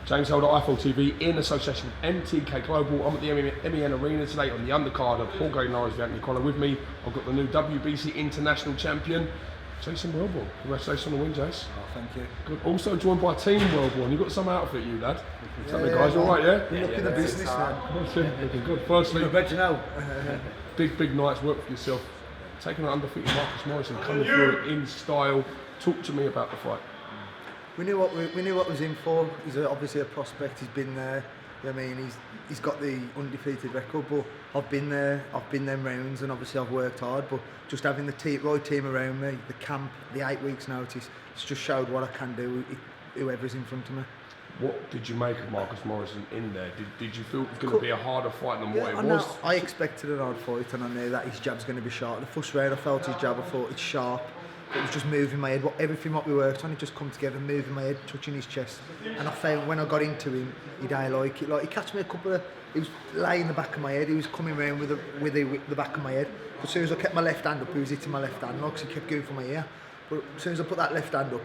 James Holder, iFall TV, in association with MTK Global. I'm at the MEN Arena today on the undercard of Paul Gay Norris v Anthony Connor. With me, I've got the new WBC International Champion, Jason Welborn. Congratulations on the win, Jace. Oh, thank you. Good. Also joined by Team Welborn. You've got some outfit, you lad. Yeah, guys, all right, yeah? We're looking at business now. Looking good. Firstly, big night's work for yourself. Taking an undefeated Marcus Morrison, coming through it in style. Talk to me about the fight. We knew what we was in for. He's obviously a prospect. He's been there. You know what I mean, he's got the undefeated record. But I've been there. I've been them rounds, and obviously I've worked hard. But just having the right team around me, the camp, the 8 weeks notice, it's just showed what I can do. Whoever's in front of me. What did you make of Marcus Morrison in there? Did you feel it was going to be a harder fight than what it was? I expected an hard fight, and I knew that his jab's going to be sharp. The first round I felt his jab, I thought it's sharp. It was just moving my head. Everything what we worked on, it just come together, moving my head, touching his chest. And I found when I got into him, he didn't like it. Like he catch me a couple of, he was laying in the back of my head. He was coming round with the back of my head. But as soon as I kept my left hand up, he was hitting my left hand, because he kept going for my ear. But as soon as I put that left hand up,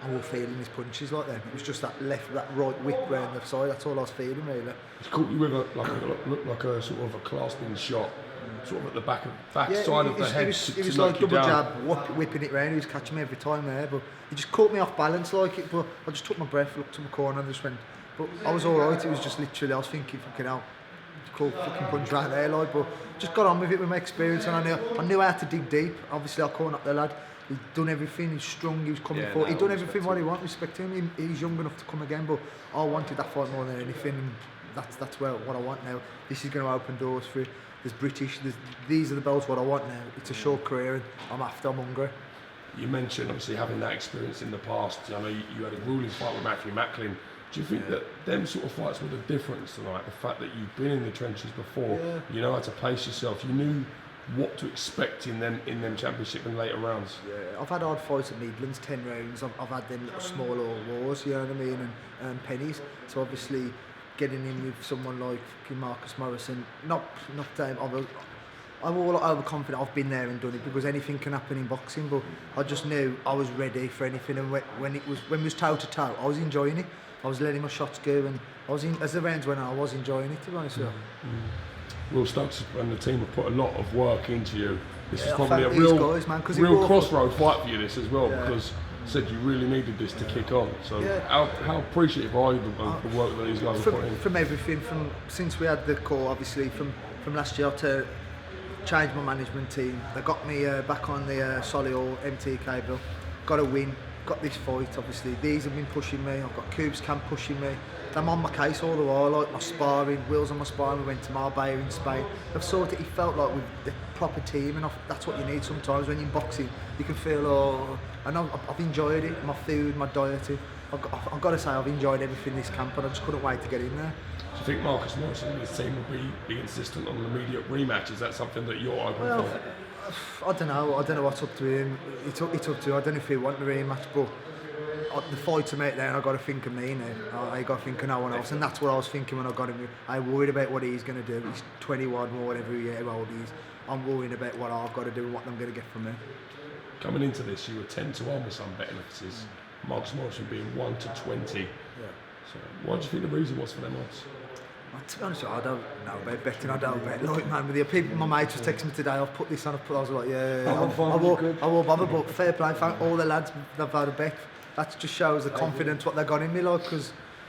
I was feeling his punches like that. It was just that right whip round the side. That's all I was feeling really. He's caught you with like a sort of a clasping shot, sort of at the back side of the head. He was like double jab, whipping it round. He was catching me every time there, but he just caught me off balance like it. But I just took my breath, looked to my corner, and just went. But I was all right. It was just literally, I was thinking, fucking hell, cool fucking punch right there, like. But just got on with it with my experience, and I knew how to dig deep. Obviously, I caught up the lad. He's done everything, he's strong, he was coming forward. He'd done everything what he wanted, respect him. He's young enough to come again, but I wanted that fight more than anything, and that's what I want now. This is going to open doors for it. There's British, these are the belts what I want now. It's a short career, and I'm hungry. You mentioned obviously having that experience in the past. I know you had a grueling fight with Matthew Macklin. Do you think that them sort of fights were the difference tonight? The fact that you've been in the trenches before, you know how to place yourself, you knew what to expect in them championship and later rounds. Yeah, I've had hard fights at Midlands, 10 rounds. I've had them little smaller wars, you know what I mean, and pennies. So obviously getting in with someone like Marcus Morrison, not I'm all overconfident. I've been there and done it, because anything can happen in boxing. But I just knew I was ready for anything. And when we was toe to toe, I was enjoying it. I was letting my shots go, and as the rounds went on, I was enjoying it, to be honest with you. Will Stokes and the team have put a lot of work into you. This is probably a real crossroad fight for you, this as well, because you said you really needed this to kick on. So how appreciative are you of the work that these guys have put in? From everything, since we had the call, obviously from last year to change my management team. They got me back on the Solihull MTK bill. Got a win, got this fight, obviously. These have been pushing me. I've got Coop's camp pushing me. I'm on my case all the while, like my sparring, Will's on my sparring. We went to Marbella in Spain. I've sort of, it felt like with the proper team, and that's what you need sometimes when you're in boxing. You can feel, and I've enjoyed it, my food, my dieting. I've got to say I've enjoyed everything this camp, and I just couldn't wait to get in there. Do you think Marcus Morrison and his team will be insistent on an immediate rematch? Is that something that you're open for? I don't know what's up to him. It's up to him. I don't know if he wants the rematch, but the fight to make there, I've got to think of me now. I got to think of no one else, and that's what I was thinking when I got him. I'm worried about what he's going to do. He's 21 or whatever year old he is. I'm worrying about what I've got to do and what I'm going to get from him. Coming into this, you were 10-1 with some betting offices. Marcus Morrison being 1-20. Yeah. So, what do you think the reason was for them odds? To be honest with you, I don't know about betting. I don't bet. Like, man, with the people, my mate just texted me today. I've put this on. I was like, I won't bother. But fair play, thank all the lads that've had a bet. That just shows the confidence what they got in me, like, because,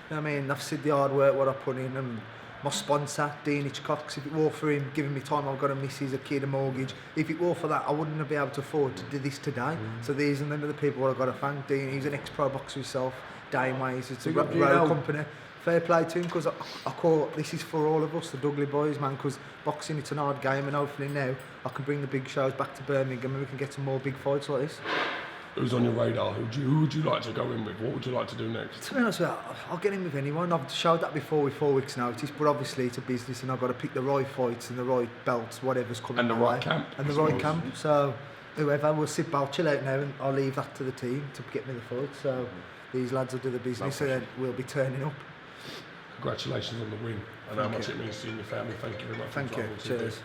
you know what I mean, I've seen the hard work what I put in, and my sponsor, Dean Hitchcock, if it were for him giving me time, I've got a missus, a kid, a mortgage. If it were for that, I wouldn't have been able to afford to do this today. So these are the people what I've got to thank. Dean, he's an ex-pro boxer himself. Dane Ways, it's a road company. Fair play to him, because I call this is for all of us, the Dudley boys, man, because boxing, it's an hard game, and hopefully now I can bring the big shows back to Birmingham and we can get some more big fights like this. Who's on your radar? Who would you like to go in with? What would you like to do next? To be honest with you, I'll get in with anyone. I've showed that before with 4 weeks' notice, but obviously it's a business and I've got to pick the right fights and the right belts, whatever's coming. And the right camp. And the right camp. So whoever, we'll sit back, chill out now, and I'll leave that to the team to get me the fight. So these lads will do the business, and then we'll be turning up. Congratulations on the win and how much it means to you and your family. Thank you very much. Thank you. Cheers.